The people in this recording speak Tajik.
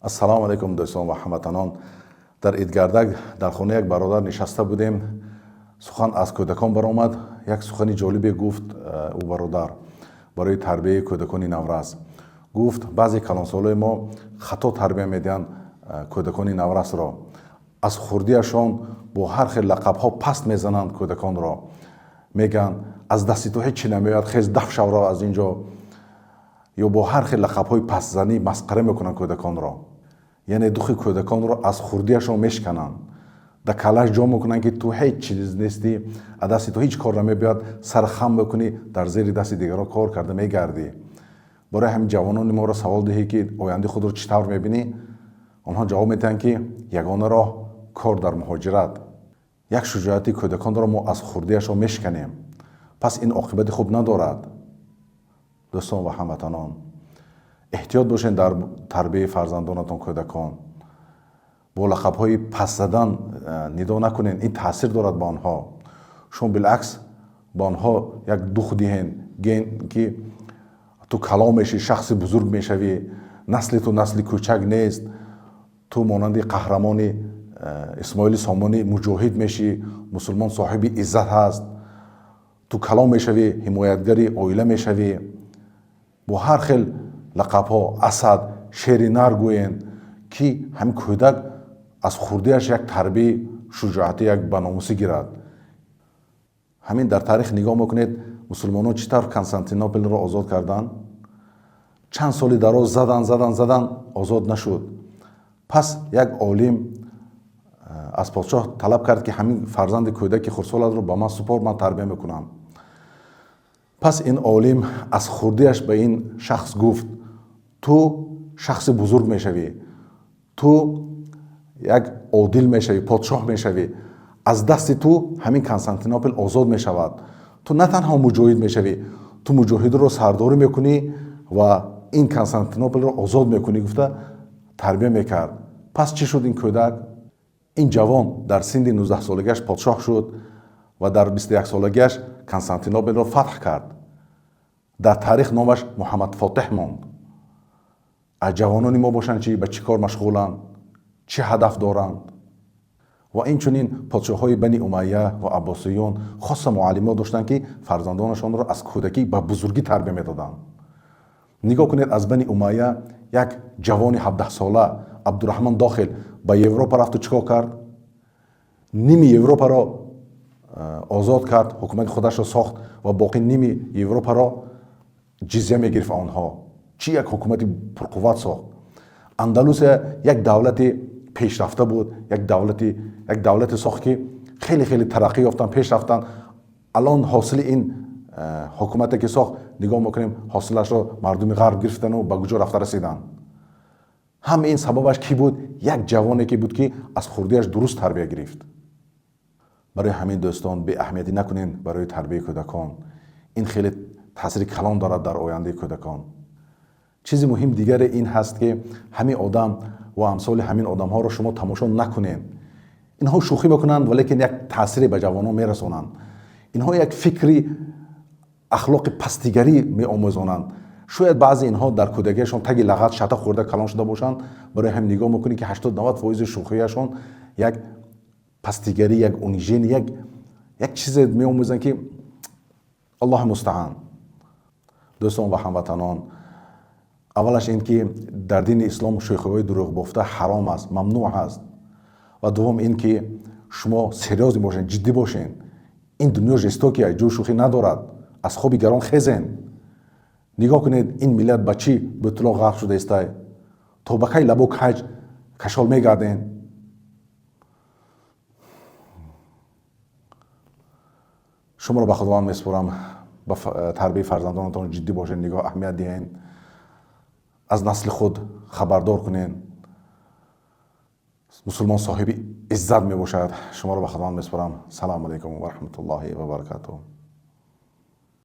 ассалому алайкум дӯстон ва ҳамватанон. Дар Идгардак дар хонаи як бародар нишаста будем. Сухан аз кӯдакон баромад. Як сухани ҷолибе гуфт ӯ бародар барои тарбияи кӯдакони наврас. Гуфт баъзе калонсолои мо хато тарбия медиҳанд кӯдакони наврасро. Аз хурдиашон бо ҳар хел лақабҳо паст мезананд кӯдаконро. Мегӯянд аз дасти ту ҳеҷ чи намеояд, хез даф шавро аз ин ҷо. ё бо ҳар хел лақабҳои пастзанӣ масхара мекунанд кӯдаконро. яъне духи кӯдаконро аз хурдиашон мешкананд. да калаш ҷо мекунанд ки ту ҳеҷ чиз нестӣ, аз дасти ту ҳеҷ кор намебиёяд, сар хам мекунӣ, дар зери дасти дигарон кор карда мегардӣ. барои ҳамин ҷавонони моро савол диҳӣ ки ояндаи худро чӣ тавр мебинӣ? онҳо ҷавоб медиҳанд ки ягона роҳ кор дар муҳоҷират. як шуҷоати кӯдаконро мо аз хурдиашон мешканем. пас ин оқибати хуб надорад. дӯстон ва ҳамватанон, эҳтиёт бошед дар тарбияи фарзандонатон кӯдакон. бо лақабҳои паст задан нидо накунед, ин таъсир дорад ба онҳо. шумо билъакс ба онҳо як дух диҳен, ген ки ту калон мешавӣ, шахси бузург мешавӣ, насли ту насли кӯчак нест, ту монанди қаҳрамони исмоили сомонӣ муҷоҳид мешӣ, мусулмон соҳиби иззат ҳаст, ту калон мешавӣ, ҳимоятгари оила мешавӣ. бо ҳар хел лақабҳо асад, шери нар гӯед ки ҳамин кӯдак аз хурдиаш як тарбияи шуҷоатӣ, як баномусӣ гирад. ҳамин дар таърих нигоҳ мекунед, мусулмонон чӣ тавр Константинопелро озод карданд. чанд соли дароз задан озод нашуд. пас як олим аз подшоҳ талаб кард ки ҳамин фарзанди кӯдаки хурдсолатро ба ман супор, ман тарбия мекунам. пас ин олим аз хурдиаш ба ин шахс гуфт: ту шахси бузург мешавӣ, ту як одил мешавӣ, подшоҳ мешавӣ, аз дасти ту ҳамин Константинопел озод мешавад. ту на танҳо муҷоҳид мешавӣ, ту муҷоҳидро сардорӣ мекунӣ ва ин Константинопелро озод мекунӣ, гуфта тарбия мекард. пас чӣ шуд ин кӯдак? ин ҷавон дар синди 19-солагиаш подшоҳ шуд ва дар 21-солагиаш Константинопелро фатҳ кард. дар таърих номаш Муҳаммад Фотеҳ монд. аз ҷавонони мо бошанд чи ба чӣ кор машғуланд, чӣ ҳадаф доранд. ва инчунин подшоҳҳои бани Умайя ва Аббосиён хоса муаллимот доштанд ки фарзандонашонро аз кӯдакӣ ба бузургӣ тарбия медоданд. нигоҳ кунед, аз бани Умайя як ҷавони 17-сола Абдураҳмон Дохил ба Европа рафту чӣ кор кард? ними Европаро озод кард, ҳукумати худашро сохт ва боқи ними Европаро ҷизя мегирифт онҳо. чӣ як ҳукумати пурқувват сохт. Андалусия як давлати пешрафта буд, як давлате сохт ки хеле тараққӣ ёфтанд, пеш рафтанд. алон ҳосили ин ҳукумате ки сохт, нигоҳ мекунем ҳосилашро мардуми ғарб гирифтану ба куҷо рафта расиданд. ҳама ин сабабаш кӣ буд? як ҷавоне ки буд ки аз хурдиаш дуруст тарбия гирифт. барои ҳамин дӯстон, беаҳамиятӣ накунед барои тарбияи кӯдакон. ин хеле таъсири калон дорад дар ояндаи кӯдакон. чизи муҳим дигаре ин ҳаст ки ҳамин одам ва амсоли ҳамин одамҳоро шумо тамошо накунед. инҳо шӯхӣ мекунанд, валекин як таъсире ба ҷавонон мерасонанд. инҳо як фикри ахлоқи пастигарӣ меомӯзонанд. шояд баъзе инҳо дар кӯдакиашон таги лағат шата хӯрда калон шуда бошанд. барои ҳамин нигоҳ мекунед ки 80-90% шӯхияшон як пастигарӣ, як унижение, як чизе меомӯзанд ки аллоҳи мустаъан. дӯстон ва ҳамватанон, аввалаш ин ки дар дини ислом шӯхиҳои дурӯғбофта ҳаром аст, мамнӯъ аст. ва дуввум ин ки шумо серьёзӣ бошед, ҷиддӣ бошед. ин дунё жестокия, ҷои шӯхӣ надорад. аз хоби гарон хезен. нигоҳ кунед, ин миллат ба чӣ бӯтлоқ ғарқ шуда истай? то ба кай лабу каҷ кашол мегарден? шуморо ба худованд месупорам. ба тарбияи фарзандонатон ҷиддӣ бошед, нигоҳ аҳамият диҳед, аз насли худ хабардор кунед. мусулмон соҳиби иззат мебошад. шуморо ба худованд месупорам. салому алайкум ва раҳматуллоҳи ва баракатуҳ.